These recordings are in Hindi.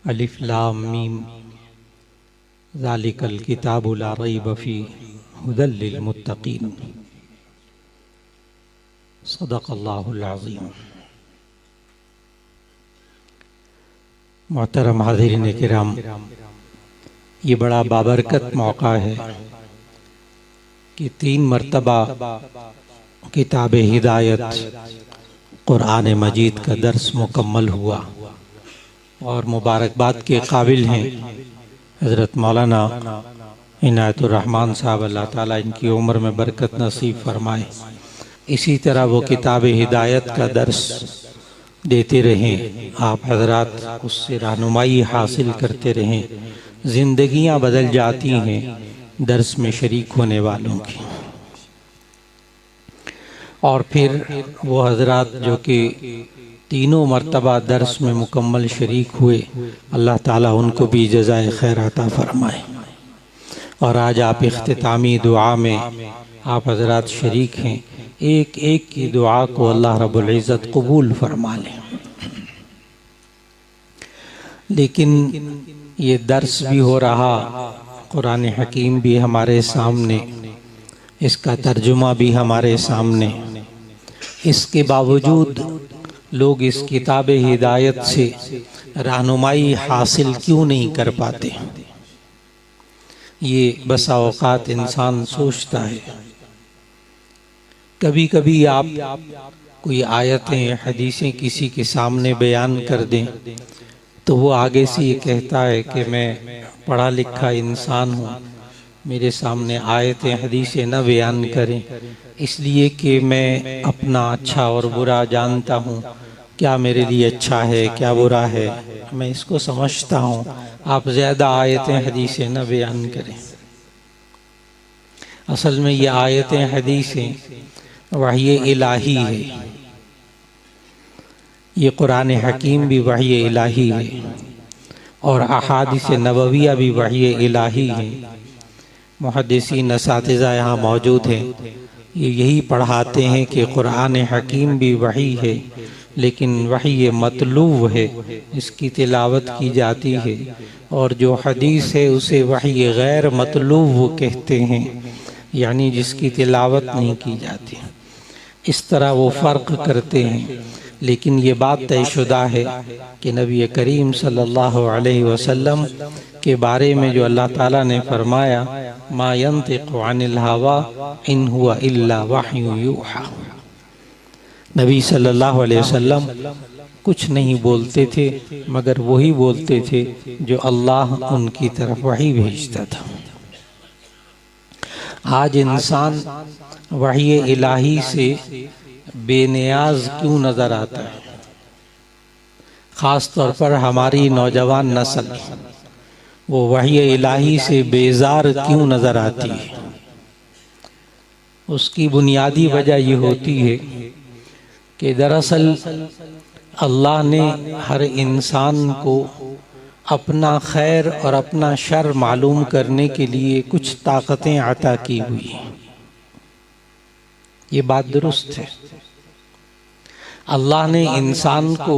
अलिफ लाम मीम ज़ालिकल किताबु ला रैब फ़ीह हुदल लिल मुत्तक़ीन। सदक़ल्लाहुल अज़ीम। मोहतरम हाज़िरीन किराम, ये बड़ा बाबरकत मौका है कि 3 मरतबा किताब हिदायत कुरान मजीद का दर्स मुकम्मल हुआ और मुबारकबाद के काबिल हैं हज़रत मौलाना इनायतुर रहमान साहब, अल्लाह ताला इनकी उम्र में बरकत नसीब फरमाए। इसी तरह वो किताब हिदायत का दर्स देते रहें, आप हजरात उससे रहनुमाई हासिल करते रहें। ज़िंदगियां बदल जाती हैं दर्स में शरीक होने वालों की। और फिर वो हजरात जो कि तीनों मरतबा दर्स में मुकम्मल शरीक हुए, अल्लाह ताला उनको भी जज़ाए खैर अता फरमाए। और आज आप इख्तितामी दुआ में आप हजरात शरीक हैं, एक एक की दुआ को अल्लाह रब्बुल इज़्ज़त कबूल फरमा लें। लेकिन ये दर्स भी हो रहा, कुरान हकीम भी हमारे सामने, इसका तर्जुमा भी हमारे सामने। इसके बावजूद लोग इस किताब हिदायत से रहनुमाई हासिल क्यों नहीं कर पाते? ये बसा औकात इंसान सोचता है। कभी कभी आप कोई आयतें हदीसें किसी के सामने बयान कर दें तो वो आगे से ये कहता है कि मैं पढ़ा लिखा इंसान हूँ, मेरे सामने आयतें हदीसें न बयान करें, इसलिए कि मैं अपना अच्छा और बुरा जानता हूँ, क्या मेरे लिए अच्छा है क्या बुरा है मैं इसको समझता हूँ, आप ज़्यादा आयतें हदीसें न बयान करें। असल में ये आयतें हदीसें वही इलाही है, ये कुरान हकीम भी वही इलाही है और अहादीस नबविया भी वही इलाही है। मुहद्दिसीन असातिज़ा यहाँ मौजूद हैं, ये यही पढ़ाते हैं कि कुरान हकीम भी वही है, लेकिन वही मतलूब है, इसकी तिलावत की जाती है, और जो हदीस है उसे वही गैर मतलूब कहते हैं, यानी जिसकी तिलावत नहीं की जाती। इस तरह वो फ़र्क करते हैं। लेकिन ये बात तयशुदा है कि नबी करीम सल्लल्लाहु अलैहि वसल्लम के बारे में जो अल्लाह ताला ने फरमाया, मा यंतिक़ु अनिल हवा इन हुवा इल्ला वह्यु यूहा, नबी सल्लल्लाहु अलैहि वसल्लम कुछ नहीं बोलते थे मगर वही बोलते थे जो अल्लाह उनकी तरफ वही भेजता था। आज इंसान वही इलाही से बेनियाज क्यों नजर आता है? खास तौर पर हमारी नौजवान नस्ल वो वही इलाही से बेजार क्यों नजर आती है? उसकी बुनियादी वजह ये होती है कि दरअसल अल्लाह ने हर इंसान को अपना खैर और अपना शर मालूम करने के लिए कुछ ताकतें अता की हुई हैं। ये बात दुरुस्त है। अल्लाह ने इंसान को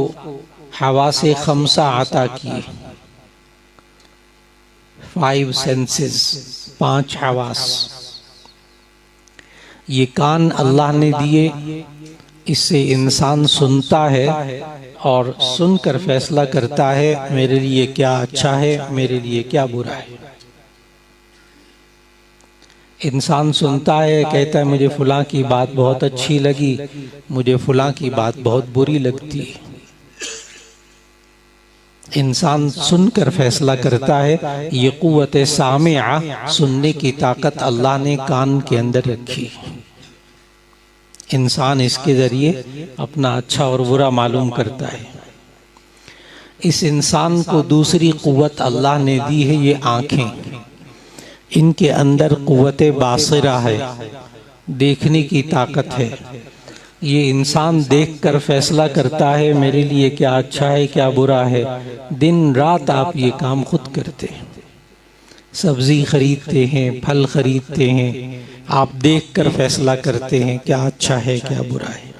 हवा से खमसा अता किए, 5 सेंसेस, 5 हवास। ये कान अल्लाह ने दिए, इससे इंसान सुनता है और सुनकर फैसला करता है मेरे लिए क्या अच्छा है, मेरे लिए क्या बुरा है। इंसान सुनता है, कहता है मुझे फलां की बात बहुत अच्छी लगी, मुझे फलां की बात बहुत बुरी लगती है। इंसान सुनकर फैसला करता है। ये कुव्वत सामिआ, सुनने की ताकत अल्लाह ने कान के अंदर रखी। इंसान इसके जरिए अपना अच्छा और बुरा मालूम करता है। इस इंसान को दूसरी कुव्वत अल्लाह ने दी है, ये आँखें। इनके अंदर कुव्वत बासिरा है, देखने की ताकत है। ये इंसान देखकर फैसला करता है मेरे लिए क्या अच्छा है क्या बुरा है। दिन रात आप ये काम खुद करते हैं। सब्जी खरीदते हैं, फल खरीदते हैं, आप देखकर फैसला करते हैं क्या अच्छा है क्या बुरा है।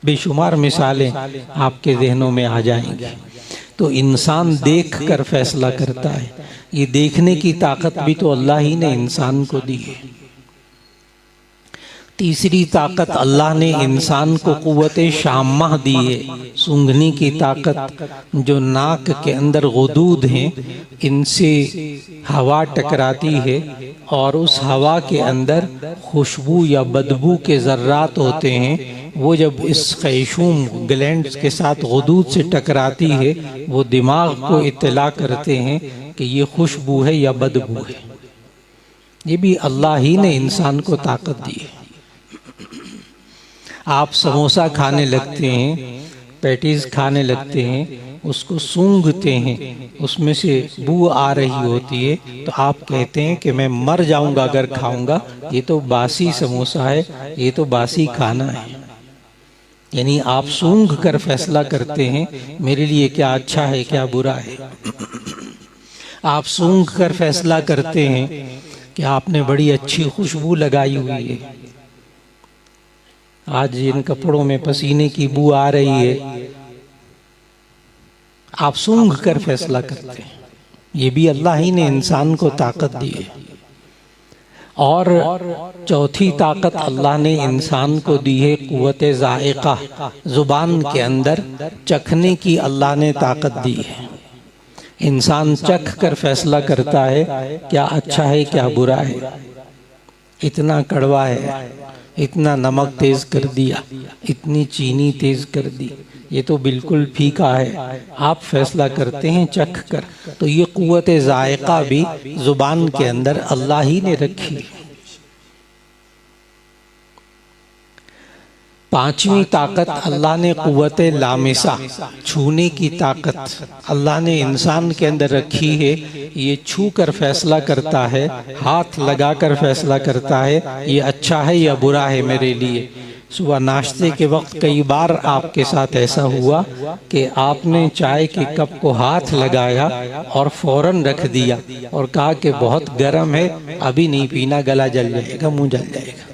बेशुमार मिसालें आपके जहनों में आ जाएंगी। तो इंसान देख कर फैसला करता है। ये देखने की ताकत भी तो अल्लाह ही ने इंसान को दी है। तीसरी ताकत अल्लाह ने इंसान को कुव्वते शाम्मा दी है, सूंघने की ताकत। जो नाक के अंदर गुदूद हैं, इनसे हवा टकराती है और उस हवा के अंदर खुशबू या बदबू के ज़र्रात होते हैं। वो जब इस खैशूम ग्लैंड्स के साथ गुदूद से टकराती है, वो दिमाग को इत्तला करते हैं कि ये खुशबू है या बदबू है। ये भी अल्लाह ही ने इंसान को ताकत दी है। आप समोसा खाने लगते हैं, पैटीज खाने लगते हैं, उसको सूंघते हैं, उसमें से बू आ रही होती है, तो आप कहते हैं कि मैं मर जाऊंगा अगर खाऊंगा, ये तो बासी समोसा है, ये तो बासी खाना है। यानी आप सूंघ कर फैसला करते हैं मेरे लिए क्या अच्छा है क्या बुरा है। आप सूंघ कर फैसला करते हैं कि आपने बड़ी अच्छी खुशबू लगाई हुई है, आज इन कपड़ों में पसीने की बू आ रही है, आप सूंघ कर फैसला करते हैं। ये भी अल्लाह ही ने इंसान को ताकत दी है। और चौथी ताकत अल्लाह ने इंसान को दी है कुव्वते ज़ाइक़ा, जुबान के अंदर चखने की अल्लाह ने ताकत दी है। इंसान चख कर फैसला करता है क्या अच्छा है क्या बुरा है। इतना कड़वा है, इतना नमक तेज कर दिया, इतनी चीनी तेज कर दी, ये तो बिल्कुल फीका है। आप फैसला करते हैं चख कर। तो ये कुव्वते ज़ाइक़ा भी जुबान के अंदर अल्लाह ही ने रखी है। पांचवी ताकत अल्लाह ने कुव्वते लामिसा, छूने की ताकत अल्लाह ने इंसान के अंदर रखी है। ये छू कर फैसला करता है, हाथ लगा कर फैसला करता है ये अच्छा है या बुरा है मेरे लिए। सुबह नाश्ते के वक्त कई बार आपके साथ ऐसा हुआ कि आपने चाय के कप को हाथ लगाया और फौरन रख दिया और कहा कि बहुत गर्म है, अभी नहीं पीना, गला जल जाएगा, मुंह जल जाएगा।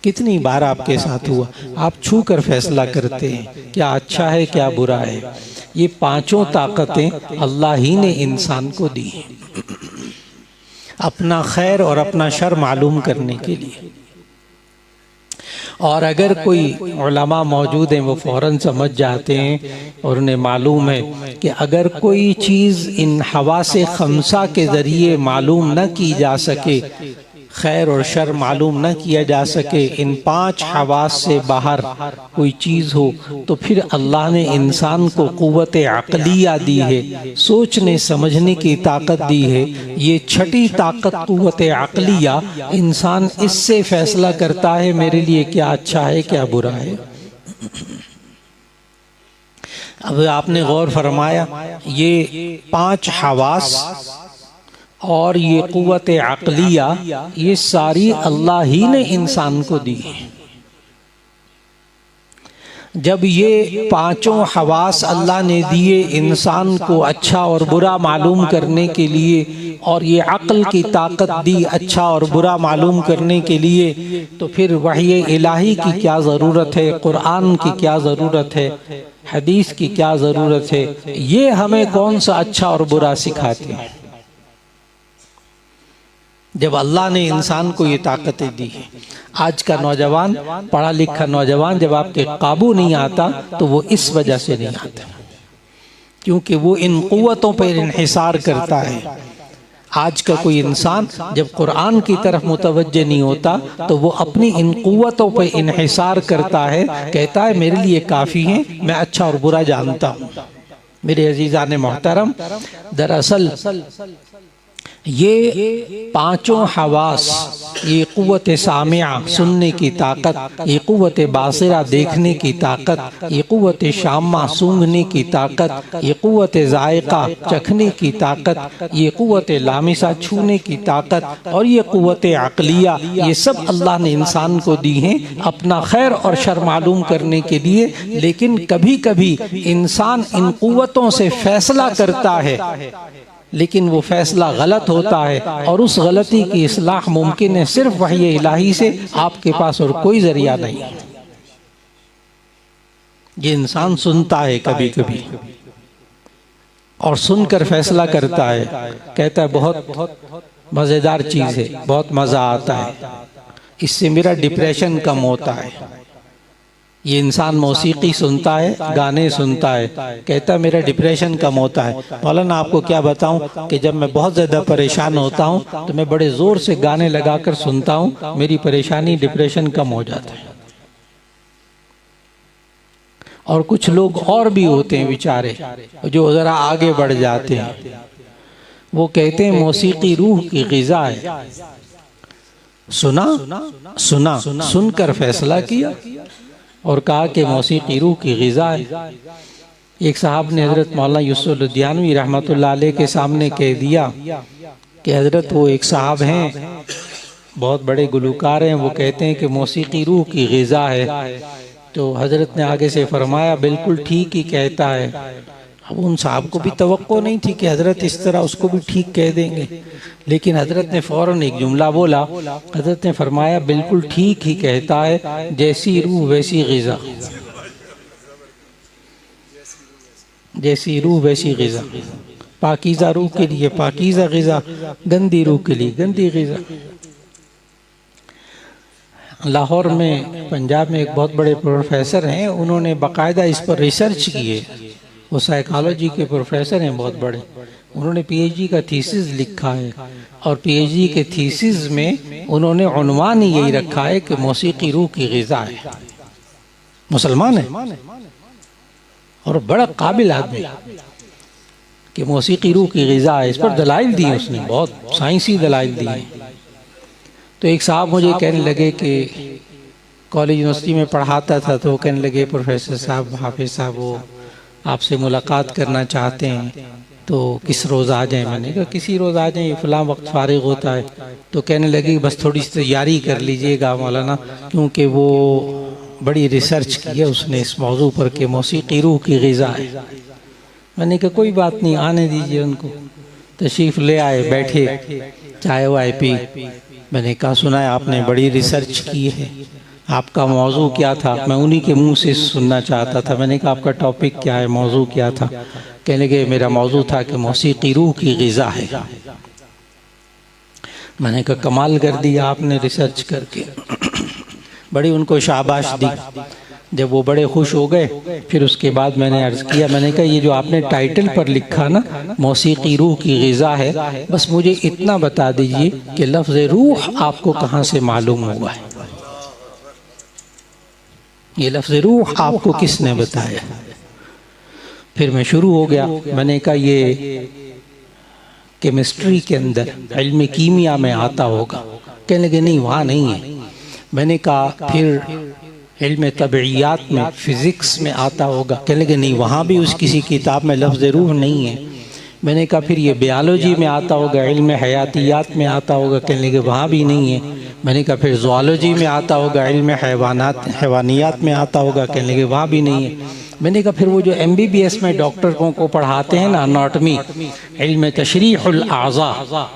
कितनी बार आपके साथ हुआ। आप छू कर फैसला करते हैं क्या अच्छा है क्या बुरा है। ये पांचों ताकतें अल्लाह ही ने इंसान को दी हैं अपना खैर और अपना शर मालूम करने के लिए। और अगर कोई उलमा मौजूद हैं वो फौरन समझ जाते हैं और उन्हें मालूम है कि अगर कोई चीज़ इन हवा से खमसा के ज़रिए मालूम न की जा सके, खैर और शर मालूम न किया जा सके, इन पांच हवास से बाहर कोई चीज़ हो, तो फिर अल्लाह ने इंसान को कुव्वते अक़लिया दी है, सोचने समझने की ताकत दी है। ये छठी ताकत कुव्वते अक़लिया, इंसान इससे फैसला करता है मेरे लिए क्या अच्छा है क्या बुरा है। अब आपने गौर फरमाया ये पांच हवास और ये कुव्वते अक़लिया ये सारी अल्लाह ही ने इंसान को दी है। जब ये पांचों हवास अल्लाह ने दिए इंसान को अच्छा और बुरा मालूम करने के लिए, और ये अक्ल की ताकत दी अच्छा और बुरा मालूम करने के लिए, तो फिर वही इलाही की क्या ज़रूरत है, कुरान की क्या ज़रूरत है, हदीस की क्या ज़रूरत है। ये हमें कौन सा अच्छा और बुरा सिखाते हैं जब अल्लाह ने इंसान को ये ताकतें दी है। आज का नौजवान, पढ़ा लिखा नौजवान जब आपके काबू नहीं आता तो वो इस वजह से नहीं आता क्योंकि वो इन कुव्वतों पर इन्हिसार करता है। आज का कोई इंसान जब कुरान की तरफ मुतवज्जे नहीं होता तो वो अपनी इन कुव्वतों पर इन्हिसार करता है, कहता है मेरे लिए काफ़ी है, मैं अच्छा और बुरा जानता हूँ। मेरे अजीज़ान मोहतरम, दरअसल ये पांचों हवास, ये कुव्वते सामिया सुनने की ताकत, ये कुव्वते बासिरा देखने की ताकत, ये कुव्वते शाम्मा सूंघने की ताकत, ये कुव्वते ज़ाइक़ा चखने की ताकत, ये कुव्वते लामिसा छूने की ताकत और ये कुव्वते अक़लिया, ये सब अल्लाह ने इंसान को दी हैं अपना खैर और शर मालूम करने के लिए। लेकिन कभी कभी इंसान इन कुव्वतों से फैसला करता है लेकिन वो फैसला गलत होता है और उस गलती की इस्लाह मुमकिन है सिर्फ वही इलाही से, आपके पास और कोई जरिया नहीं। ये इंसान सुनता है कभी कभी, और सुनकर फैसला करता है, कहता है बहुत मज़ेदार चीज़ है, बहुत मज़ा आता है, इससे मेरा डिप्रेशन कम होता है। ये इंसान मौसीकी सुनता है, गाने सुनता है, कहता है मेरा डिप्रेशन कम होता है। मौलाना आपको क्या बताऊं कि जब मैं बहुत ज़्यादा परेशान होता हूं तो मैं बड़े ज़ोर से गाने लगाकर सुनता हूं, मेरी परेशानी डिप्रेशन कम हो जाता है। और कुछ लोग और भी होते हैं बेचारे जो ज़रा आगे बढ़ जाते हैं, वो कहते हैं मौसीकी रूह की ग़िज़ा है। सुना सुनकर फैसला किया और कहा कि मौसीकी रूह की ग़िज़ा है। एक साहब ने हज़रत मौलाना यूसुफ लुधियानवी रहमतुल्लाह अलैह के सामने कह दिया कि हज़रत वो एक साहब हैं, बहुत बड़े गुलकार हैं, वो कहते हैं कि मौसीकी रूह की ग़िज़ा है। तो हज़रत ने आगे से फरमाया बिल्कुल ठीक ही कहता है। अब उन साहब को भी तवक्को नहीं थी कि हज़रत इस तरह उसको भी ठीक कह देंगे, लेकिन हज़रत ने फ़ौरन एक जुमला बोला। हज़रत ने फरमाया बिल्कुल ठीक ही कहता है, जैसी रूह वैसी ग़िज़ा, जैसी रूह वैसी ग़िज़ा। पाकीज़ा रूह के लिए पाकीज़ा ग़िज़ा, गंदी रूह के लिए गंदी ग़िज़ा। लाहौर में, पंजाब में एक बहुत बड़े प्रोफेसर हैं, उन्होंने बाकायदा इस पर रिसर्च की है। वो साइकोलॉजी के प्रोफेसर हैं बहुत बड़े, उन्होंने पीएचडी का थीसिस लिखा है और पीएचडी के थीसिस में उन्होंने उन्वान यही रखा है कि मौसीकी रूह की ग़िज़ा है। मुसलमान है और बड़ा काबिल आदमी कि मौसीकी रूह की ग़िज़ा है। इस पर दलाइल दी उसने, बहुत साइंसी दलाइल दी है। तो एक साहब मुझे कहने लगे कि कॉलेज यूनिवर्सिटी में पढ़ाता था, तो वो कहने लगे प्रोफेसर साहब, हाफिज़ साहब, वो आपसे मुलाकात करना चाहते हैं, तो किस रोज़ आ जाएं। मैंने कहा किसी रोज़ आ जाएं, फ़लाँ वक्त फारिग होता है। तो कहने लगे बस थोड़ी सी तैयारी कर लीजिएगा मौलाना, क्योंकि वो बड़ी रिसर्च की है उसने इस मौजू पर कि मौसीकी रूह की ग़िज़ा है। मैंने कहा कोई बात नहीं, आने दीजिए उनको। तशरीफ़ ले आए, बैठे, चाय वाय पी। मैंने कहा सुना है आपने बड़ी रिसर्च की है, आपका मौजू क्या था? मैं उन्हीं के मुंह से सुनना चाहता था। मैंने कहा आपका टॉपिक क्या है, मौजू क्या था? कहने लगे मेरा मौजू था कि मौसीकी रूह की ग़िज़ा है। मैंने कहा कमाल कर दिया आपने रिसर्च करके। बड़ी उनको शाबाश दी। जब वो बड़े खुश हो गए, फिर उसके बाद मैंने अर्ज़ किया, मैंने कहा ये जो आपने टाइटल पर लिखा ना मौसीकी रूह की ग़िज़ा है, बस मुझे इतना बता दीजिए कि लफ्ज़ रूह आपको कहाँ से मालूम हुआ है? ये लफ्ज़ रूह आपको किसने बताया? फिर मैं शुरू हो गया। मैंने कहा ये केमिस्ट्री के अंदर, इल्म कीमिया में आता होगा। कहने लगे नहीं वहाँ नहीं है। मैंने कहा फिर इल्म तबइयात में, फ़िज़िक्स में आता होगा। कहने लगे नहीं वहाँ भी उस किसी किताब में लफ्ज़ रूह नहीं है। मैंने कहा फिर ये बायोलॉजी में आता होगा, इल्म हयातियात में आता होगा। कहने लगे वहाँ भी नहीं है। मैंने कहा फिर ज़ूलॉजी में आता होगा, इल्म हैवानियात में आता होगा। कहने लगे वहाँ भी नहीं है। मैंने कहा फिर वो जो MBBS में डॉक्टरों को पढ़ाते हैं ना एनाटॉमी, इल्म तशरीहुल आज़ा,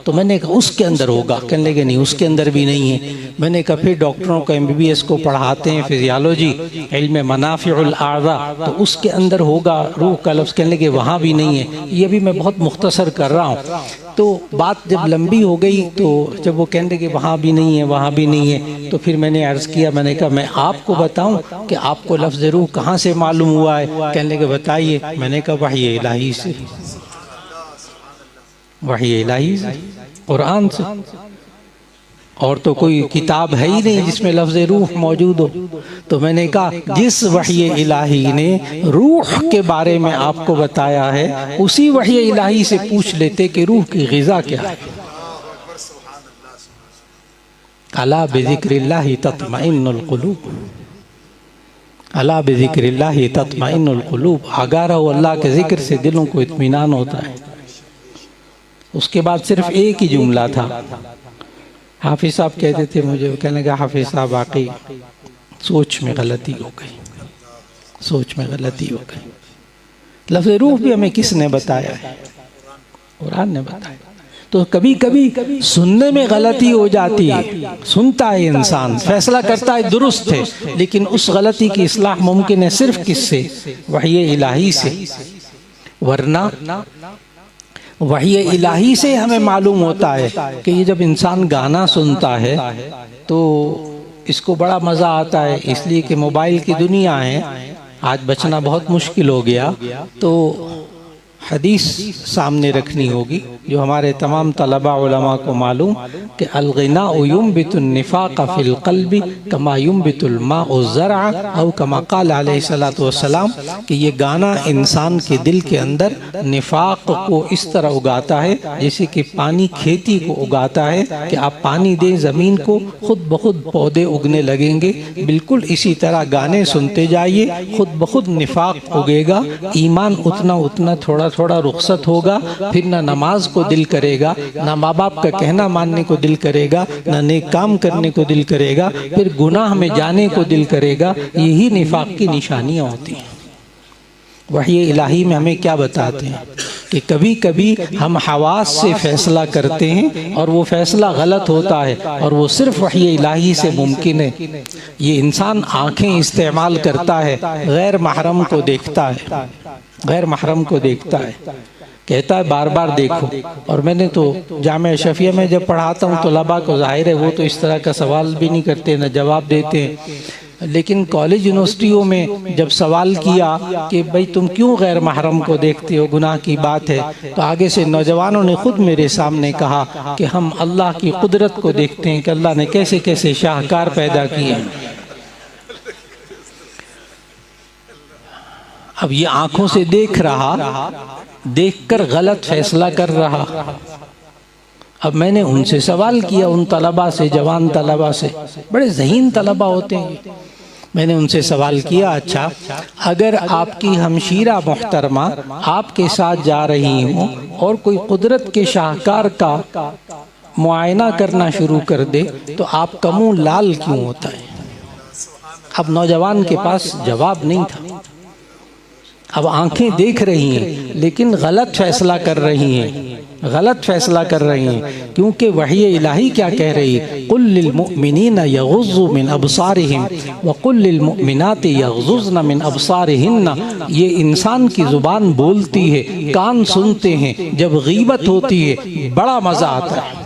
तो मैंने कहा उसके अंदर होगा। कहने लगे नहीं उसके अंदर भी नहीं है। मैंने कहा फिर डॉक्टरों को MBBS को पढ़ाते हैं फिजियोलॉजी, इल्म मनाफ़िउल आज़ा, तो उसके अंदर होगा रूह का लफ्ज़। कहने लगे वहाँ भी नहीं है। ये भी मैं बहुत मुख्तसर कर रहा हूँ। तो बात जब लंबी हो गई, तो जब वो कहने लगे वहाँ भी नहीं है, वहाँ भी नहीं है, तो फिर मैंने अर्ज़ किया, मैंने कहा मैं आपको बताऊं कि आपको लफ्ज़ रूह कहाँ से मालूम हुआ है? कहने लगे बताइए। मैंने कहा वही इलाही से, वही इलाही से, कुरान से। और तो कोई किताब है ही नहीं जिसमें लफ्ज़ रूह मौजूद हो। तो मैंने कहा जिस वही इलाही ने रूह के बारे में आपको बताया है, उसी वही इलाही से पूछ लेते कि रूह की ग़िज़ा क्या है। अला बिज़िक्रिल्लाहि तत्मइन्नुल क़ुलूब, अला बिज़िक्रिल्लाहि तत्मइन्नुल क़ुलूब। आगाह रहो अल्लाह के ज़िक्र से दिलों को इत्मीनान होता है। उसके बाद सिर्फ एक ही जुमला था। हाफिज़ साहब कहते थे मुझे, कहने लगा हाफिज़ साहब वाकई सोच में गलती हो गई, सोच में गलती हो गई। लफ्ज़ रूह भी हमें किसने बताया है? कुरान ने बताया। तो कभी कभी सुनने में गलती हो जाती है, सुनता है इंसान, फैसला करता है दुरुस्त है, लेकिन उस गलती की इस्लाह मुमकिन है सिर्फ किससे? वही इलाही से। वरना वही इलाही से हमें मालूम होता है कि ये जब इंसान गाना सुनता है तो इसको बड़ा मज़ा आता है, इसलिए कि मोबाइल की दुनिया है, आज बचना बहुत मुश्किल हो गया। तो हदीस सामने रखनी होगी जो हमारे तमाम तलबा उलमा को मालूम कि अलगिना युंबितुन निफाक़ फिल क़ल्बि कमा युंबितुल माउ ज़रअ औ कमा क़ाल अलैहिस्सलातु वस्सलाम कि ये गाना इंसान के दिल के अंदर निफाक़ को इस तरह उगाता है जैसे कि पानी खेती को उगाता है कि आप पानी दें ज़मीन को, खुद ब खुद पौधे उगने लगेंगे। बिल्कुल इसी तरह गाने सुनते जाइए, खुद ब खुद निफाक़ उगेगा, ईमान उतना उतना थोड़ा थोड़ा रुखसत होगा, फिर ना नमाज को दिल करेगा, ना माँ बाप का कहना मानने को दिल करेगा, ना नेक काम करने को दिल करेगा, फिर गुनाह में जाने को दिल करेगा। यही निफाक की निशानियाँ होती हैं। वही इलाही में हमें क्या बताते हैं कि कभी कभी हम हवास से फैसला करते हैं और वो फैसला गलत होता है और वो सिर्फ वही इलाही से मुमकिन है। ये इंसान आँखें इस्तेमाल करता है, गैर महरम को देखता है, गैर महरम को देखता है, कहता है बार बार देखो। और मैंने तो जामिया अशरफिया में जब पढ़ाता हूँ तलबा को, जाहिर है वो तो इस तरह का सवाल भी नहीं करते, न जवाब देते हैं, लेकिन कॉलेज यूनिवर्सिटियों में जब सवाल किया कि भाई तुम क्यों गैर महरम को देखते हो, गुनाह की बात है, तो आगे से नौजवानों ने खुद मेरे सामने कहा कि हम अल्लाह की कुदरत को देखते हैं कि अल्लाह ने कैसे कैसे शाहकार पैदा किए हैं। अब ये आंखों से देख रहा, देखकर गलत फैसला कर रहा। अब मैंने उनसे सवाल किया, उन तलबा से, जवान तलबा से, बड़े ज़हीन तलबा होते हैं। मैंने उनसे सवाल किया, अच्छा अगर आपकी हमशीरा मोहतरमा आपके साथ जा रही हो और कोई कुदरत के शाहकार का मुआयना करना शुरू कर दे तो आपका मुँह लाल क्यों होता है? अब नौजवान के पास जवाब नहीं था। अब आंखें देख रही हैं लेकिन गलत फैसला कर रही हैं, गलत फैसला कर रही हैं, क्योंकि वही इलाही क्या कह रही है, कुल लिल मुमिनीना यग़ुज़्ज़ू मिन अबसारिहिम व कुल लिल मुमिनाति यग़ुज़्ज़न मिन अबसारिहिन्ना। ये इंसान की ज़ुबान बोलती है, कान सुनते हैं, जब गीबत होती है बड़ा मज़ा आता है,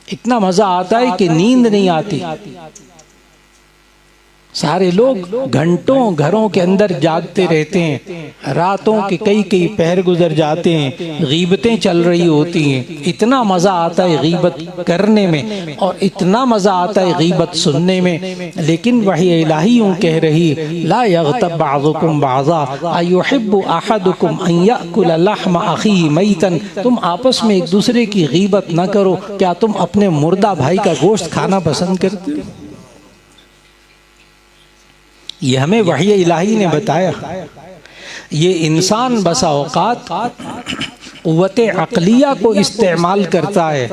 इतना मज़ा आता है कि नींद नहीं आती। सारे लोग घंटों घरों के अंदर जागते रहते हैं, रातों के कई कई पहर गुजर जाते हैं, गीबतें चल रही होती हैं। इतना मज़ा आता है गीबत करने में और इतना मज़ा आता है गीबत सुनने में। लेकिन वही इलाही यूँ कह रही, ला यग़्तब बअज़ुकुम बअज़ा अयुहिब्बु अहदुकुम अन याकुल लहम अख़ीहि मैतन। तुम आपस में एक दूसरे की गीबत न करो। क्या तुम अपने मुर्दा भाई का गोश्त खाना पसंद करते हो? ये हमें वही इलाही ने बताया। ये इंसान बसा औकात क़ुव्वत अक़लिया को इस्तेमाल करता है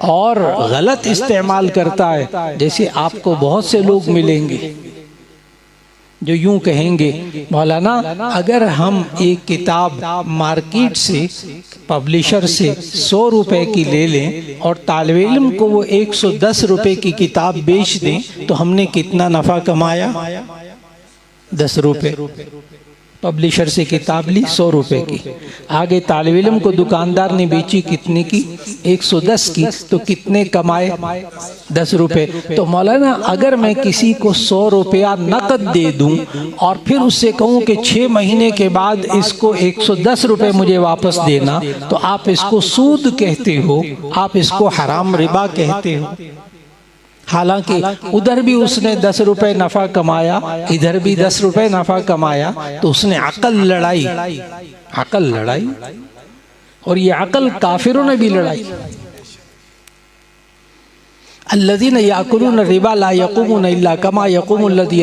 और गलत इस्तेमाल करता है। जैसे आपको बहुत से लोग मिलेंगे जो यूं कहेंगे, मौलाना अगर हम एक किताब मार्केट से, पब्लिशर से 100 रुपए की ले लें और तालिब इल्म को वो 110 रुपए की किताब बेच दें तो हमने कितना नफ़ा कमाया? 10 रुपए। पब्लिशर से किताब ली 100 रुपए की, आगे तालिब इल्म को दुकानदार ने बेची कितने की? 110 की, तो कितने कमाए? 10 रुपए। तो मौलाना अगर मैं किसी को 100 रुपया नकद दे दूं और फिर उससे कहूं कि 6 महीने के बाद इसको 110 रुपए मुझे वापस देना, तो आप इसको सूद कहते हो, आप इसको हराम रिबा कहते हो। हालांकि उधर भी उसने 10 रुपए नफ़ा कमाया, इधर भी 10 रुपए नफ़ा कमाया, तो उसने अकल लड़ाई, अकल लड़ाई, और ये अकल काफिरों ने भी लड़ाई। अल्लज़ीना याकुलून रिबा ला यक़ूमून इल्ला कमा यक़ूमुल्लज़ी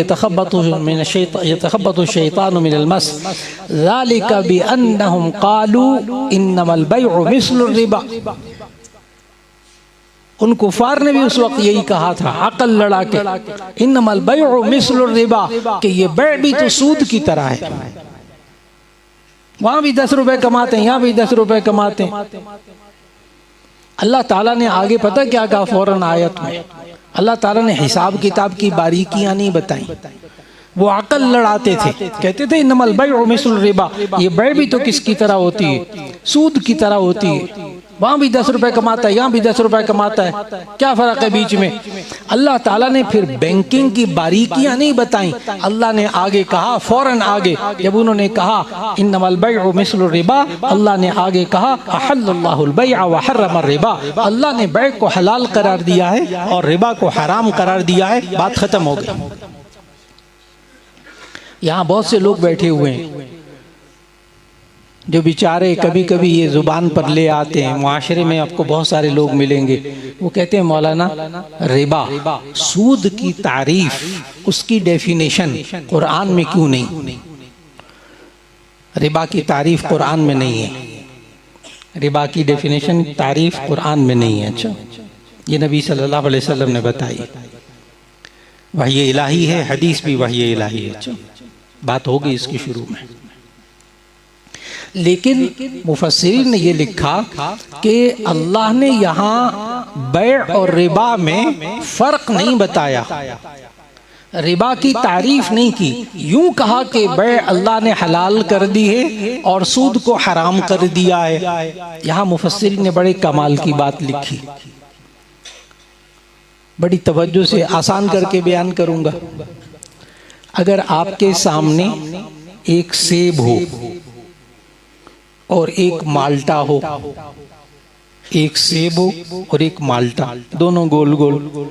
यतख़ब्बतु शैतानु मिनल मस ज़ालिका बिअन्नहुम क़ालू इन्नमल बैउ मिस्लुर रिबा। उन कुफार ने भी उस वक्त यही कहा था, अकल लड़ा के, इन्नमल बैउ मिस्लुर रिबा, कि ये बैዕ भी तो सूद की तरह है। वहां भी 10 रुपए कमाते हैं, यहाँ भी 10 रुपए कमाते हैं। अल्लाह ताला ने आगे पता क्या कहा फौरन आयत में? अल्लाह ताला ने हिसाब किताब की बारीकियां नहीं बताई, वो अकल लड़ाते थे, कहते थे इन्नमल बैउ मिस्लुर रिबा, ये बै भी तो किसकी तरह होती है, सूद की तरह होती है। वहां भी 10 रुपए कमाता है, यहाँ भी 10 रुपए कमाता है, क्या फर्क है बीच में। अल्लाह ताला ने फिर बैंकिंग की बारीकियां नहीं बताई, अल्लाह ने आगे कहा, फौरन आगे जब उन्होंने कहा इन्नमल बैउ मिस्लुर रिबा, अल्लाह ने आगे कहा अहल्लल्लाहुल बैअ व हर्रमर रिबा, अल्लाह ने बै को हलाल करार दिया है और रिबा को हराम करार दिया है, बात खत्म हो गई। यहाँ बहुत से लोग बैठे हुए हैं जो बेचारे कभी कभी ये जुबान पर ले आते हैं, मुआशरे में आपको बहुत सारे लोग मिलेंगे, वो कहते हैं मौलाना रिबा, सूद की तारीफ, उसकी डेफिनेशन कुरान में क्यों नहीं। रिबा की तारीफ कुरान में नहीं है, रिबा की डेफिनेशन तारीफ कुरान में नहीं है। अच्छा, ये नबी सल्लल्लाहु अलैहि वसल्लम ने बताई, वही इलाही है, हदीस भी वही इलाही है। अच्छा, बात होगी इसकी शुरू में। लेकिन मुफस्सिरीन ने ये लिखा कि अल्लाह ने यहाँ बै और रिबा में फर्क नहीं बताया, रिबा की तारीफ नहीं की, यूं कहा कि बै अल्लाह ने हलाल कर दी है और सूद को हराम कर दिया है। यहाँ मुफस्सिरीन ने बड़े कमाल की बात लिखी, बड़ी तवज्जो से आसान करके बयान करूंगा। अगर आपके सामने एक सेब हो और एक माल्टा हो, एक सेब हो और एक माल्टा, दोनों गोल गोल,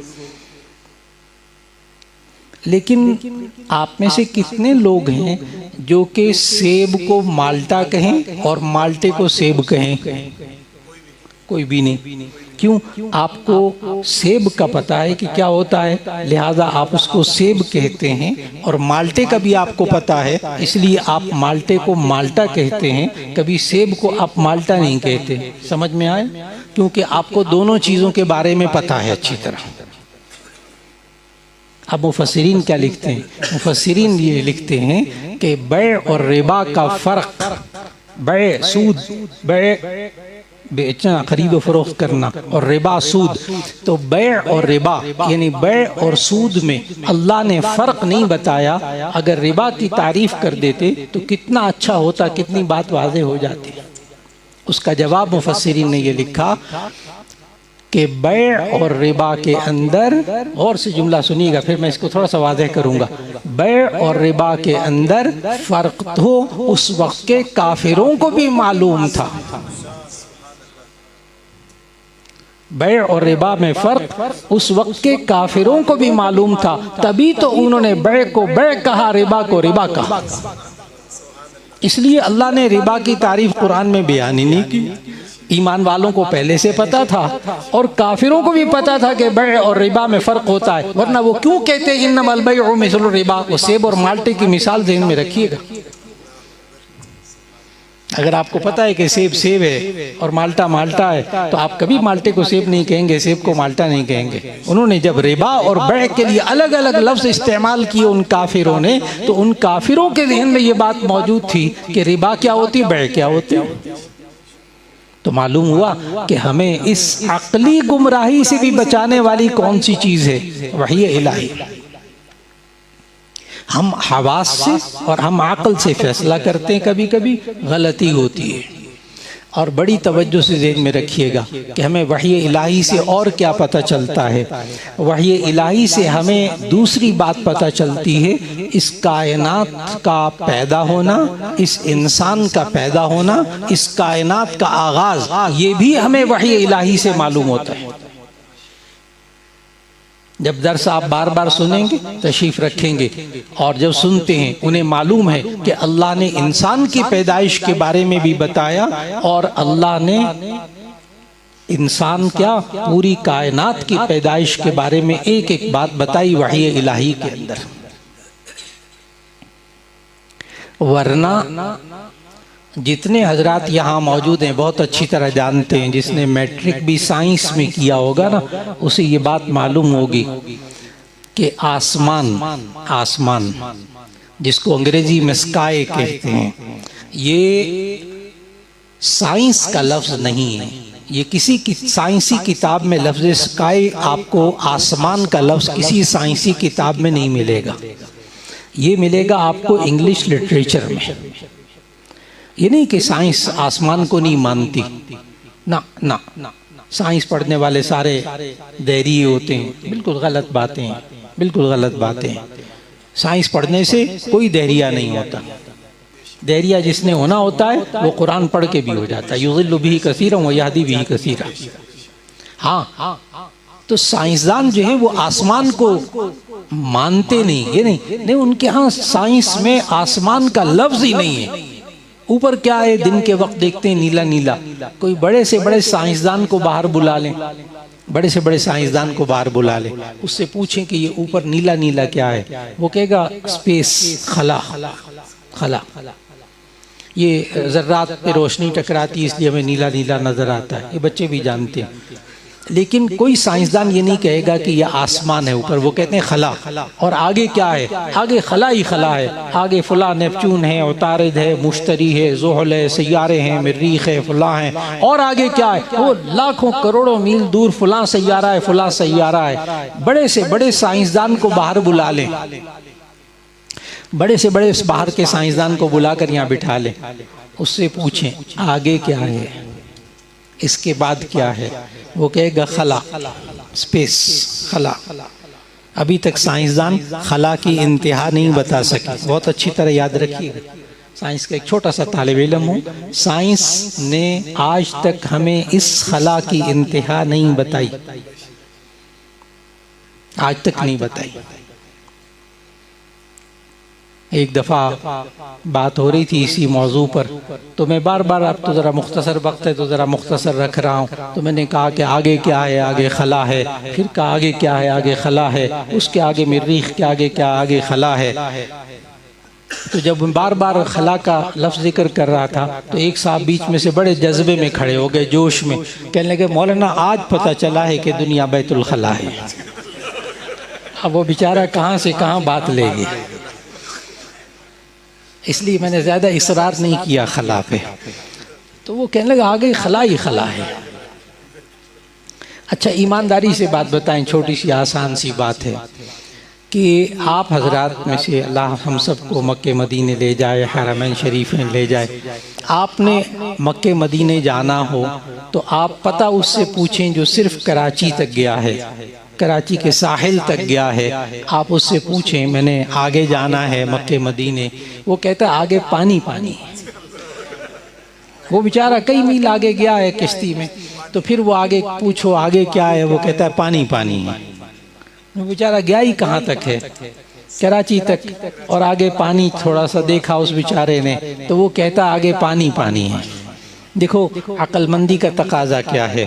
लेकिन आप में से कितने लोग हैं जो कि सेब को माल्टा कहें और माल्टे को सेब कहें? कोई भी नहीं। क्यों? आपको सेब का पता है कि क्या होता है, लिहाजा आप उसको सेब कहते हैं, और माल्टे का भी आपको पता है, इसलिए आप माल्टे को माल्टा कहते हैं, कभी सेब को आप माल्टा नहीं कहते। समझ में आए? क्योंकि आपको दोनों चीज़ों के बारे में पता है अच्छी तरह। अब मुफस्सिरीन क्या लिखते हैं? मुफस्सिरीन ये लिखते हैं कि बै और रिबा का फर्क, बै सूद, बै बेचना, खरीदो फरोख्त करना, और रिबा सूद, तो बै और रिबा यानी बै और सूद में अल्लाह ने फर्क नहीं बताया। अगर रिबा की तारीफ कर देते तो कितना अच्छा होता, कितनी बात वाज़ेह हो जाती। उसका जवाब मुफस्सिरीन ने ये लिखा कि बै और रिबा के अंदर, और से जुमला सुनिएगा फिर मैं इसको थोड़ा सा वाज़ेह करूंगा, बै और रिबा के अंदर फर्क तो उस वक्त के काफिरों को भी मालूम था। बै और रिबा में फर्क उस वक्त के काफिरों को भी मालूम था, तभी तो उन्होंने बै को बै कहा, रिबा को रिबा कहा। इसलिए अल्लाह ने रिबा की तारीफ कुरान में बयान ही नहीं की। ईमान वालों को पहले से पता था और काफिरों को भी पता था कि बै और रिबा में फर्क होता है, वरना वो क्यों कहते इन्नमल बैउ मिस्लुर रिबा। वो सेब और माल्टे की मिसाल ज़हन में रखिएगा। अगर आपको पता है कि सेब सेब है और माल्टा माल्टा है, तो आप कभी माल्टे को सेब नहीं कहेंगे, सेब को माल्टा नहीं कहेंगे। उन्होंने जब रिबा और बै के लिए अलग अलग लफ्ज़ इस्तेमाल किए उन काफिरों ने, तो उन काफिरों के ज़हन में ये बात मौजूद थी कि रिबा क्या होती है, बै क्या होती है। तो मालूम हुआ कि हमें इस अक्ली गुमराही से भी बचाने वाली कौन सी चीज़ है, वही इलाही। हम हवास से और हम अक्ल से फैसला करते हैं, कभी कभी गलती होती है। और बड़ी तवज्जो से ज़हन में रखिएगा कि हमें वही इलाही से और क्या पता चलता है। वही इलाही से हमें दूसरी बात पता चलती है, इस कायनात का पैदा होना, इस इंसान का पैदा होना, इस कायनात का आगाज़, ये भी हमें वही इलाही से मालूम होता है। जब दर्स आप बार बार सुनेंगे, तशरीफ रखेंगे, और जब सुनते हैं उन्हें मालूम है कि अल्लाह ने इंसान की पैदाइश के बारे में भी बताया, और अल्लाह ने इंसान क्या पूरी कायनात की पैदाइश के बारे में एक एक बात बताई वही इलाही के अंदर। वरना जितने हजरात यहाँ मौजूद हैं बहुत अच्छी तरह जानते हैं, जिसने मैट्रिक भी साइंस में किया होगा ना, उसे ये बात मालूम होगी कि आसमान जिसको अंग्रेजी में स्काई कहते हैं, ये साइंस का लफ्ज़ नहीं है। ये किसी की साइंसी किताब में लफ्ज़ स्काई आपको आसमान का लफ्ज़ किसी साइंसी किताब में नहीं मिलेगा। ये मिलेगा आपको इंग्लिश लिटरेचर में। ये नहीं कि साइंस आसमान को नहीं मानती, ना ना, साइंस पढ़ने वाले सारे दैरीय होते हैं, बिल्कुल गलत बातें हैं, बिल्कुल गलत बातें हैं। साइंस पढ़ने से कोई दैरिया नहीं होता। दैरिया जिसने होना होता है वो कुरान पढ़ के भी हो जाता है। युज़िल्लु बिही कसीरा व यहदी बिही कसीरा। हाँ, तो साइंसदान जो है वो आसमान को मानते नहीं, ये नहीं, उनके यहाँ साइंस में आसमान का लफ्ज ही नहीं है। ऊपर क्या है, दिन के वक्त देखते हैं नीला नीला। कोई बड़े से बड़े साइंसदान को बाहर बुला लें, बड़े से बड़े साइंसदान को बाहर बुला लें, उससे पूछें कि ये ऊपर नीला नीला क्या है, वो कहेगा स्पेस, खला खला। ये ज़र्रात पे रोशनी टकराती है इसलिए हमें नीला नीला नजर आता है, ये बच्चे भी जानते हैं। लेकिन कोई साइंसदान ये नहीं कहेगा कि यह आसमान है ऊपर, वो कहते हैं खला। और आगे क्या है, आगे खला ही खला है। आगे फुला नेपच्यून है, उतारिद है, मुश्तरी है, ज़ुहल है, सैयारे हैं, मरीख है, फुला है। और आगे क्या है, वो लाखों करोड़ों मील दूर फुला सैयारा है, फुला सैयारा है। बड़े से बड़े साइंसदान को बाहर बुला लें, बड़े से बड़े बाहर के साइंसदान को बुलाकर यहाँ बिठा लें, उससे पूछें आगे क्या है, इसके बाद क्या है, वो कहेगा खला, स्पेस, खला। अभी तक साइंसदान खला की इंतहा नहीं बता सके। बहुत अच्छी तरह याद रखिए, साइंस का एक छोटा सा तालिब इल्म हूँ, साइंस ने आज तक हमें इस खला की इंतहा नहीं बताई, आज तक नहीं बताई। एक दफ़ा बात हो रही थी इसी मौजू पर, तो मैं बार बार, अब तो ज़रा मुख्तसर वक्त है तो ज़रा मुख्तसर रख रहा हूँ, तो मैंने कहा कि आगे क्या है, आगे खला है। फिर कहा आगे क्या है, आगे खला है। उसके आगे मरीख के आगे क्या, आगे खला है। तो जब बार बार खला का लफ्ज़ जिक्र कर रहा था तो एक साहब बीच में से बड़े जज्बे में खड़े हो गए, जोश में, कहने लगे मौलाना आज पता चला है कि दुनिया बैतुल खला है। अब वो बेचारा कहाँ से कहाँ बात ले गया, इसलिए मैंने ज़्यादा इसरार नहीं किया खला पे। तो वो कहने लगा आगे खला ही खला है। अच्छा, ईमानदारी से बात बताएं, छोटी सी आसान सी बात है कि आप हजरात में से अल्लाह हम सबको मक्के मदीने ले जाए, हरमैन शरीफ में ले जाए। आपने मक्के मदीने जाना हो तो आप पता उससे पूछें जो सिर्फ कराची तक गया है, कराची के साहिल तक गया है। आप उससे पूछें मैंने आगे जाना है मक्के मदीने, वो कहता है आगे पानी पानी। वो बेचारा कई मील आगे गया है किश्ती में, तो फिर वो आगे पूछो आगे क्या है, वो कहता है पानी पानी है। वो बेचारा गया ही कहाँ तक है, कराची तक, और आगे पानी थोड़ा सा देखा उस बेचारे ने, तो वो कहता आगे पानी पानी है। देखो अक्लमंदी का तकाजा क्या है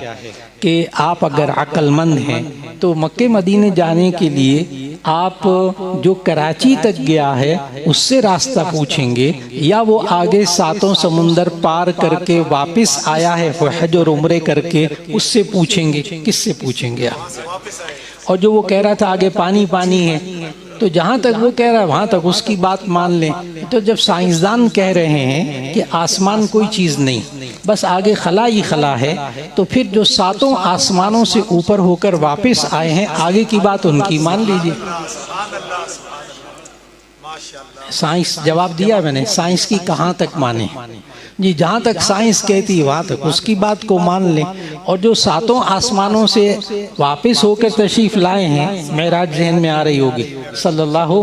कि आप अगर अक्लमंद हैं तो मक्के मदीने जाने के लिए आप जो कराची तक गया है उससे रास्ता पूछेंगे, या वो आगे सातों समुंदर पार करके वापस आया है हज और उम्रे करके, उससे पूछेंगे। किससे पूछेंगे आप? और जो वो कह रहा था आगे पानी पानी है, तो जहाँ तक वो कह रहा है वहाँ तक उसकी बात मान लें। तो जब साइंसदान कह रहे हैं कि आसमान कोई चीज़ नहीं, बस आगे खला ही खला है, तो फिर जो सातों आसमानों से ऊपर होकर वापस आए हैं आगे की बात उनकी मान लीजिए। साइंस जवाब दिया मैंने, साइंस की कहाँ तक माने जी, जहाँ तक साइंस कहती है वहाँ तक उसकी बात को मान लें। और जो सातों आसमानों से वापस होकर तशरीफ़ लाए हैं, मेराज जहन में आ रही होगी सल्लल्लाहु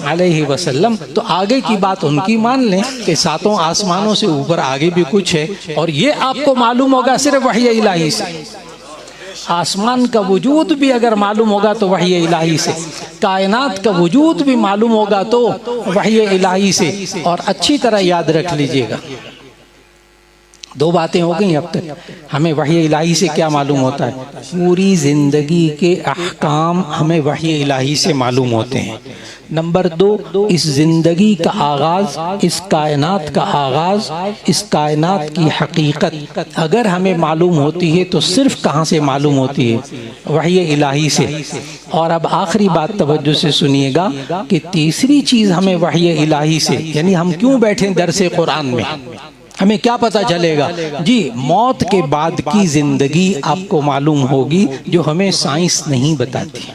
अलैहि वसल्लम, तो आगे की बात उनकी मान लें कि सातों आसमानों से ऊपर आगे भी कुछ है। और ये आपको मालूम होगा सिर्फ वही इलाही से। आसमान का वजूद भी अगर मालूम होगा तो वही इलाही से, कायनात का वजूद भी मालूम होगा तो वही इलाही से। और अच्छी तरह याद रख लीजिएगा, दो बातें हो गई अब तक। हमें वही इलाही से क्या मालूम होता है? पूरी ज़िंदगी के अहकाम हमें वही इलाही से मालूम होते हैं। नंबर दो, इस ज़िंदगी का आगाज़, इस कायनात का आगाज़, इस कायनात की हकीकत अगर हमें मालूम होती है तो सिर्फ कहाँ से मालूम होती है? वही इलाही से। और अब आखिरी बात तवज्जो से सुनिएगा कि तीसरी चीज़ हमें वही इलाही से, यानी हम क्यों बैठे दरसे कुरान में, हमें क्या पता चलेगा जी? मौत के बाद की जिंदगी आपको मालूम होगी जो हमें साइंस नहीं बताती।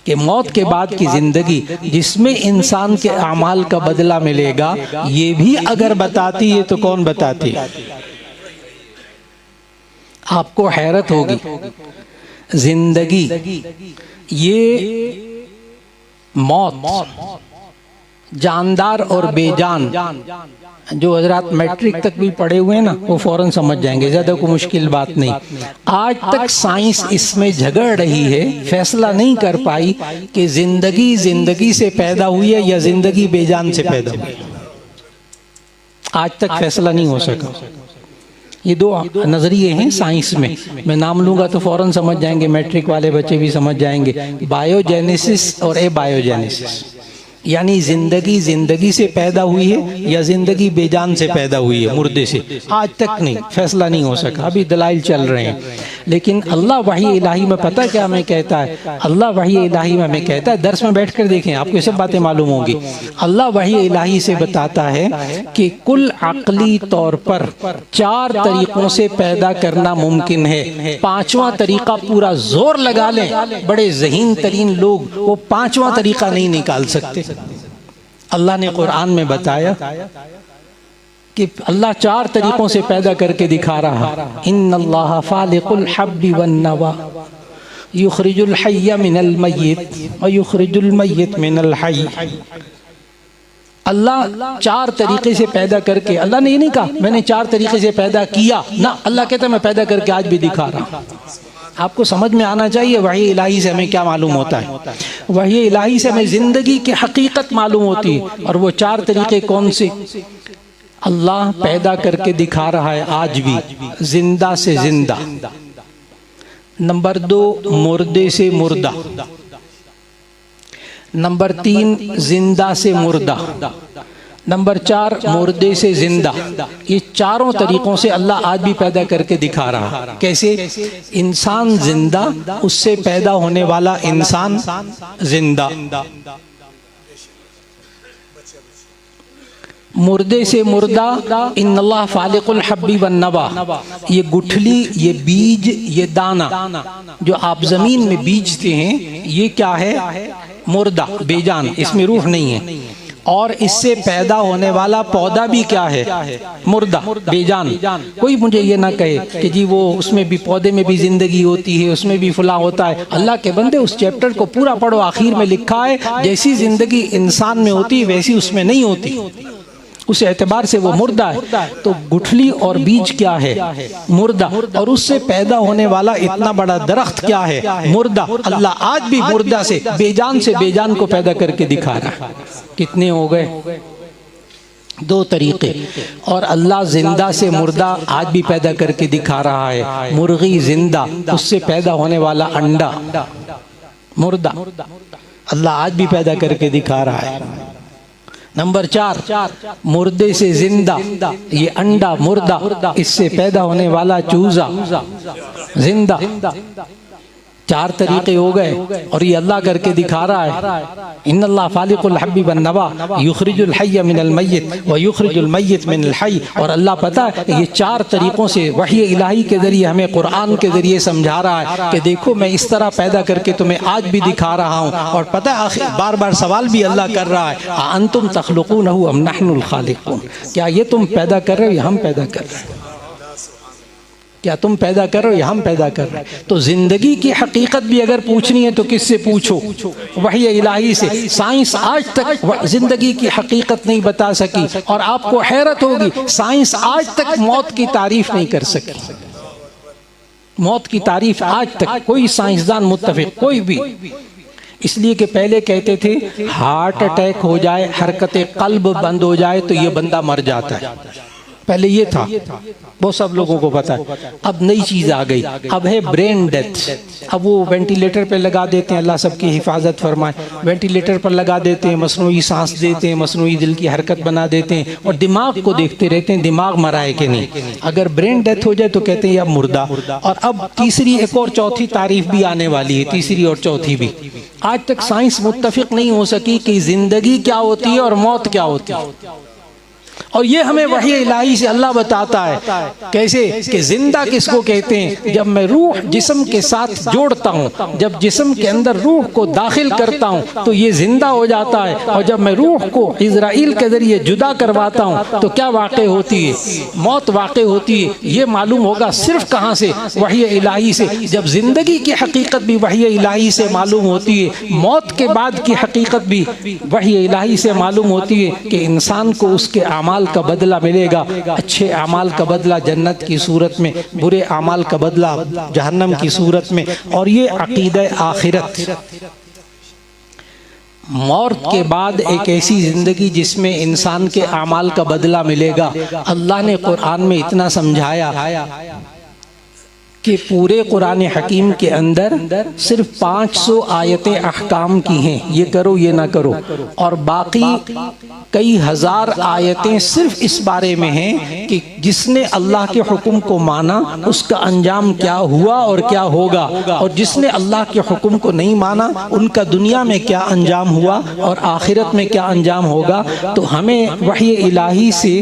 कि मौत के बाद की जिंदगी जिसमें इंसान के अमाल का बदला मिलेगा, ये भी अगर बताती है तो कौन बताती है? आपको हैरत होगी, जिंदगी, ये मौत, जानदार और बेजान, जो हजरात मैट्रिक तक भी पढ़े हुए हैं ना, वो फौरन समझ जाएंगे, ज्यादा कोई मुश्किल बात नहीं। आज तक साइंस इसमें झगड़ रही है, फैसला नहीं कर पाई कि जिंदगी से पैदा हुई है या जिंदगी बेजान से पैदा हुई है। आज तक फैसला नहीं हो सका। ये दो नजरिए हैं साइंस में, मैं नाम लूंगा तो फौरन समझ जाएंगे, मैट्रिक वाले बच्चे भी समझ जाएंगे। बायोजेनेसिस और एबायोजेनेसिस, यानी जिंदगी से पैदा हुई है या जिंदगी बेजान से पैदा हुई है, मुर्दे से। आज तक नहीं, फैसला नहीं हो सका, अभी दलाइल चल रहे हैं। लेकिन अल्लाह वही इलाही में पता क्या हमें कहता है? अल्लाह वही इलाही में हमें कहता है, दर्स में बैठकर देखें, आपको ये सब बातें मालूम होंगी। अल्लाह वही इलाही से बताता है कि कुल अक्ली तौर पर 4 तरीकों से पैदा करना मुमकिन है। 5वां तरीका पूरा जोर लगा लें, बड़े ज़हीन तरीन लोग वो 5वां तरीका नहीं निकाल सकते। अल्लाह ने कुरान में बताया कि अल्लाह 4 तरीकों से पैदा करके दिखा रहा। इन्नल्लाह फालिकुल हब्बि वन नवा युखरिजुल हय्य मिनल मय्यित व युखरिजुल मय्यित मिनल हय्य। अल्लाह 4 तरीके से पैदा करके, अल्लाह ने ये नहीं कहा मैंने 4 तरीके से पैदा किया ना, अल्लाह कहता है मैं पैदा करके आज भी दिखा रहा। आपको समझ में आना चाहिए वही इलाही से हमें क्या मालूम होता है। वही इलाही से हमें जिंदगी की हकीकत मालूम होती है। और वो 4 तरीके कौन से? अल्लाह पैदा करके दिखा रहा है आज भी, जिंदा से जिंदा। नंबर 2, मुर्दे से मुर्दा। नंबर 3, जिंदा से मुर्दा। नंबर 4, मुर्दे से जिंदा। ये चारों तरीकों से अल्लाह आज भी पैदा करके दिखा रहा। कैसे? इंसान जिंदा, उससे पैदा होने वाला इंसान जिंदा। मुर्दे से मुर्दा, इन्नल्लाह फालिकुल हब्बि वन नवा। ये गुठली, ये बीज, ये दाना जो आप जमीन में बीजते हैं, ये क्या है? मुर्दा, बेजान, इसमें रूह नहीं है। और इससे पैदा होने वाला पौधा भी क्या है? मुर्दा, बेजान। कोई मुझे ये ना कहे कि जी वो उसमें भी, पौधे में भी जिंदगी होती है, उसमें भी फुला होता है। अल्लाह के बंदे उस चैप्टर को पूरा पढ़ो, आखिर में लिखा है जैसी जिंदगी इंसान में होती है वैसी उसमें नहीं होती, उस एतबार से वो मुर्दा है। तो गुठली और बीज क्या है? मुर्दा। और उससे पैदा होने वाला इतना बड़ा दरख्त क्या है? मुर्दा। अल्लाह आज भी मुर्दा से बेजान को पैदा करके दिखा रहा है। कितने हो गए? 2 तरीके। और अल्लाह जिंदा से मुर्दा आज भी पैदा करके दिखा रहा है। मुर्गी जिंदा, उससे पैदा होने वाला अंडा मुर्दा, अल्लाह आज भी पैदा करके दिखा रहा है। नंबर 4, मुर्दे से जिंदा, ये अंडा मुर्दा, इससे पैदा होने वाला चूजा जिंदा। 4 तरीके हो गए और ये अल्लाह करके दिखा रहा है। इन्नल्लाह फालिकुल हब्बि वन नवा युखरिजुल हय्य मिनल मय्यित व युखरिजुल मय्यित मिनल हय्य। और अल्लाह पता है ये 4 तरीकों से वही इलाही के जरिए हमें कुरान के जरिए समझा रहा है कि देखो मैं इस तरह पैदा करके तुम्हें आज भी दिखा रहा हूँ। और पता है आखिर बार बार सवाल भी अल्लाह कर रहा है, अंतुम तख्लुकूनहु अम नहनुल खालिकून। क्या ये तुम पैदा कर रहे हो या हम पैदा कर रहे हैं? क्या तुम पैदा कर रहे हो या हम पैदा कर रहे हैं? तो जिंदगी की हकीकत भी अगर पूछनी है तो किससे पूछो? वही इलाही से। साइंस आज तक जिंदगी की हकीकत नहीं बता सकी। और आपको हैरत होगी, साइंस आज तक मौत की तारीफ नहीं कर सकी। मौत की तारीफ आज तक कोई साइंसदान मुत्तफिक, कोई भी। इसलिए कि पहले कहते थे हार्ट अटैक हो जाए, हरकत कल्ब बंद हो जाए तो ये बंदा मर जाता है। पहले ये था, वो सब लोगों को पता है। अब नई चीज आ गई, अब है ब्रेन डेथ। अब वो वेंटिलेटर पे लगा देते हैं, अल्लाह सबकी हिफाजत फरमाए, वेंटिलेटर पर लगा देते हैं, मसनूई सांस देते हैं, मसनूई दिल की हरकत बना देते हैं और दिमाग को देखते रहते हैं दिमाग मरा है कि नहीं। अगर ब्रेन डेथ हो जाए तो कहते हैं अब मुर्दा। और अब तीसरी, एक और चौथी तारीफ भी आने वाली है, तीसरी और चौथी भी। आज तक साइंस मुत्तफिक नहीं हो सकी कि जिंदगी क्या होती है और मौत क्या होती है। और ये हमें वही इलाही से अल्लाह बताता है कैसे कि जिंदा किसको कहते हैं, जब मैं रूह जिस्म के साथ जोड़ता हूँ, जब जिस्म के अंदर रूह को दाखिल करता हूँ तो ये जिंदा हो जाता है, और जब मैं रूह को इज़राइल के जरिए जुदा करवाता हूँ तो क्या वाक़ई होती है, मौत वाक़ई होती है। ये मालूम होगा सिर्फ कहाँ से, वही इलाही से। जब जिंदगी की हकीकत भी वही इलाही से मालूम होती है, मौत के बाद की हकीकत भी वही इलाही से मालूम होती है कि इंसान को उसके अमाल का बदला मिलेगा, अच्छे अमाल का बदला जन्नत की सूरत में, बुरे अमाल का बदला जहन्नम की सूरत में। और ये अकीदा आखिरत, मौत के बाद एक ऐसी जिंदगी जिसमें इंसान के अमाल का बदला मिलेगा। अल्लाह ने कुरान में इतना समझाया कि पूरे कुरान हकीम के अंदर सिर्फ 500 आयतें अहकाम की हैं, ये करो ये ना करो, और बाकी कई हजार आयतें सिर्फ इस बारे में हैं कि जिसने अल्लाह के हुक्म को माना उसका अंजाम क्या हुआ और क्या होगा, और जिसने अल्लाह के हुक्म को नहीं माना उनका दुनिया में क्या अंजाम हुआ और आखिरत में क्या अंजाम होगा। तो हमें वही इलाही से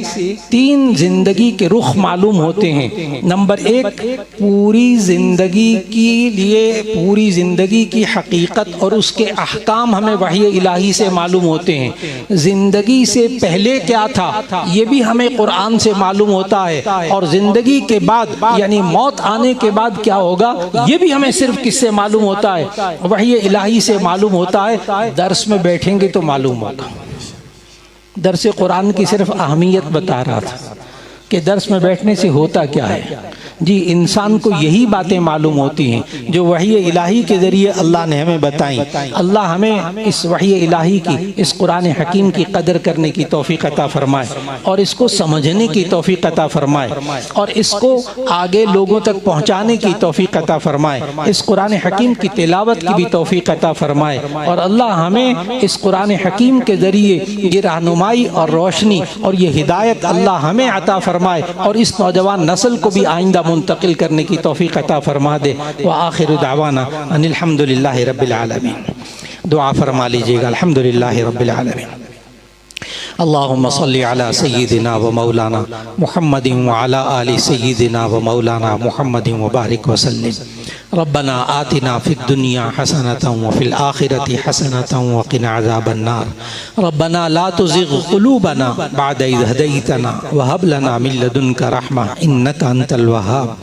3 जिंदगी के रुख मालूम होते हैं। नंबर 1, पूरी जिंदगी के लिए पूरी जिंदगी की हकीकत और उसके अहकाम हमें वही इलाही से मालूम होते हैं। जिंदगी से पहले क्या था ये भी हमें कुरान से मालूम होता है, और जिंदगी के बाद यानी मौत आने के बाद क्या होगा ये भी हमें सिर्फ किससे मालूम होता है, वही इलाही से मालूम होता है। दर्स में बैठेंगे तो मालूम होगा। दर्स कुरान की सिर्फ अहमियत बता रहा था कि दर्स में बैठने से होता क्या है। जी, इंसान को यही बातें मालूम होती हैं जो वही इलाही के ज़रिए अल्लाह ने हमें बताई। अल्लाह हमें इस वही इलाही की, इस कुरान हकीम की कदर करने की तौफीक अता फरमाए, और इसको समझने की तौफीक अता फरमाए, और इसको आगे लोगों तक पहुँचाने की तौफीक अता फरमाए। इस कुरान हकीम की तिलावत की भी तौफीक अता फरमाए, और अल्लाह हमें इस कुरान हकीम के ज़रिए ये रहनुमाई और रोशनी और ये हिदायत अल्लाह हमें अता फरमाए, और इस नौजवान नस्ल को भी आइंदा मुंतकिल करने की तौफीक अता फरमा दे। व आखिरु दावाना अनिल हम्दुलिल्लाहि रब्बिल आलमीन। दुआ फरमा लीजिएगा, अल्हम्दुलिल्लाहि रब्बिल आलमीन। अल्लाहुम्मा सल्लि अला सय्यिदिना व मौलाना मुहम्मदिन व अला आलि सय्यिदिना व मौलाना मुहम्मदिन व बारिक व सल्लिम। रब्बना आतिना फिद दुनिया हसनतन व फिल आखिरति हसनतन व क़िना अज़ाबन्नार। रब्बना ला तुज़िग़ क़ुलूबना बअद इज़ हदैतना व हब लना मिन लदुनका रहमा इन्नका अंतल वहाब।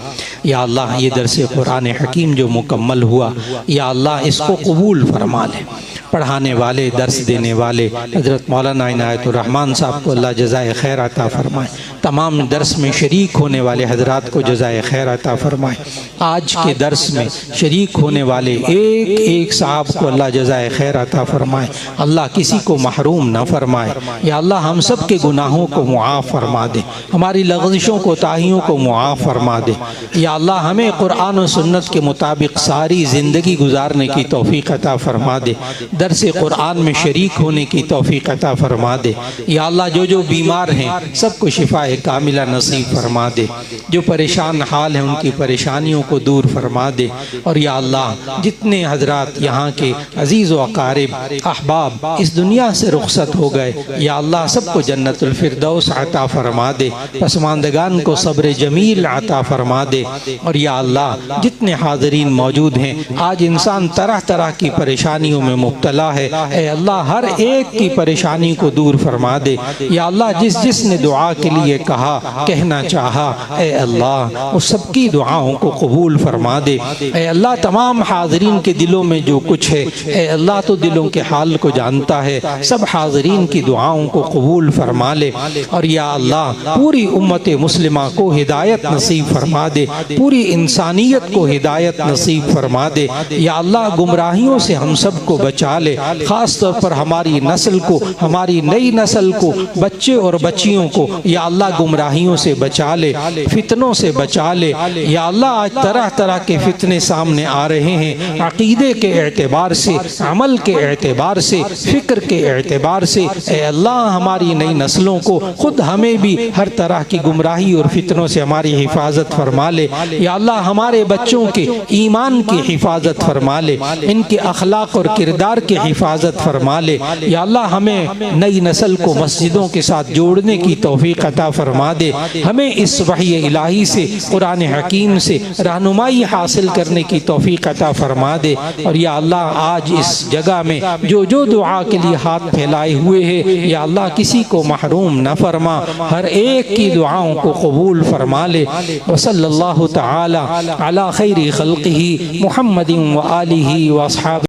या अल्लाह, ये दर्स कुरान हकीम जो मुकम्मल हुआ, या अल्लाह इसको कबूल फरमा ले। पढ़ाने वाले, दर्स देने वाले हज़रत मौलाना इनायतुर रहमान साहब को अल्लाह जज़ाए खैर अता फरमाए। तमाम दर्स में शरीक होने वाले हज़रात को जज़ाए खैर अता फरमाए। आज के दर्स में शरीक होने वाले एक एक साहब को अल्लाह जज़ाए खैर अता फरमाए। अल्लाह किसी को महरूम न फरमाए। या अल्लाह हम सब के गुनाहों को मुआफ़ फरमा दे, हमारी लग़ज़िशों को ताहियों को मुआफ़ फरमा दे। या अल्लाह हमें कुरान और सुन्नत के मुताबिक सारी ज़िंदगी गुजारने की तौफ़ीक़ अता फरमा दे। दर्स कुरान में शरीक होने की तौफ़ीक़ अता फरमा दे। या अल्लाह, जो जो बीमार हैं सबको शिफाए कामिला नसीब फरमा दे। जो परेशान हाल हैं उनकी परेशानियों को दूर फरमा दे। और या अल्लाह, जितने हजरात यहाँ के अजीज़ व अकारिब अहबाब इस दुनिया से रुखसत हो गए, या अल्लाह सबको जन्नतुल फिरदौस अता फरमा दे। पसमानदगान को सब्र जमील अता फरमा दे। और या अल्लाह, जितने हाज़रीन मौजूद हैं, आज इंसान तरह तरह की परेशानियों में मुब्तला है। ए अल्लाह, हर एक की परेशानी को दूर फरमा दे। या अल्लाह, जिस जिसने दुआ के लिए कहा, कहना चाहा, ए अल्लाह उस सबकी दुआओं को कबूल फरमा दे। ए अल्लाह, तमाम हाज़रीन के दिलों में जो कुछ है, ए अल्लाह तो दिलों के हाल को जानता है। सब हाज़रीन की दुआओं को कबूल फरमा ले। और या अल्लाह, पूरी उम्मत मुस्लिमा को हिदायत नसीब फरमा दे, पूरी इंसानियत को हिदायत नसीब फरमा दे। या अल्लाह, गुमराहियों से हम सब को बचा ले, ख़ास तौर पर हमारी नस्ल को, हमारी नई नस्ल को, बच्चे और बच्चियों को या अल्लाह गुमराहियों से बचा ले, फितनों से बचा ले। या अल्लाह, आज तरह तरह के फितने सामने आ रहे हैं, अकीदे के एतबार से, अमल के एतबार से, फ़िक्र के एतबार से। ए अल्लाह, हमारी नई नस्लों को, खुद हमें भी हर तरह की गुमराही और फितनों से हमारी हिफाजत फरमा ले। या अल्लाह, हमारे बच्चों के ईमान की हिफाजत फरमा ले, इनके अखलाक और किरदार की हिफाजत फरमा ले। या अल्लाह हमें नई नस्ल को मस्जिदों के साथ जोड़ने की तौफीक अता फरमा दे। हमें इस वही इलाही से, कुरान हकीम से रहनुमाई हासिल करने की तौफीक अता फरमा दे। और या अल्लाह आज इस जगह में जो जो दुआ के लिए हाथ फैलाए हुए है, या अल्लाह किसी को महरूम न फरमा, हर एक की दुआओं को कबूल फरमा ले। वसल्लल्लाहु तआला अला खैरि खल्क़िही मुहम्मदिन व आलिही व अस्हाबिही।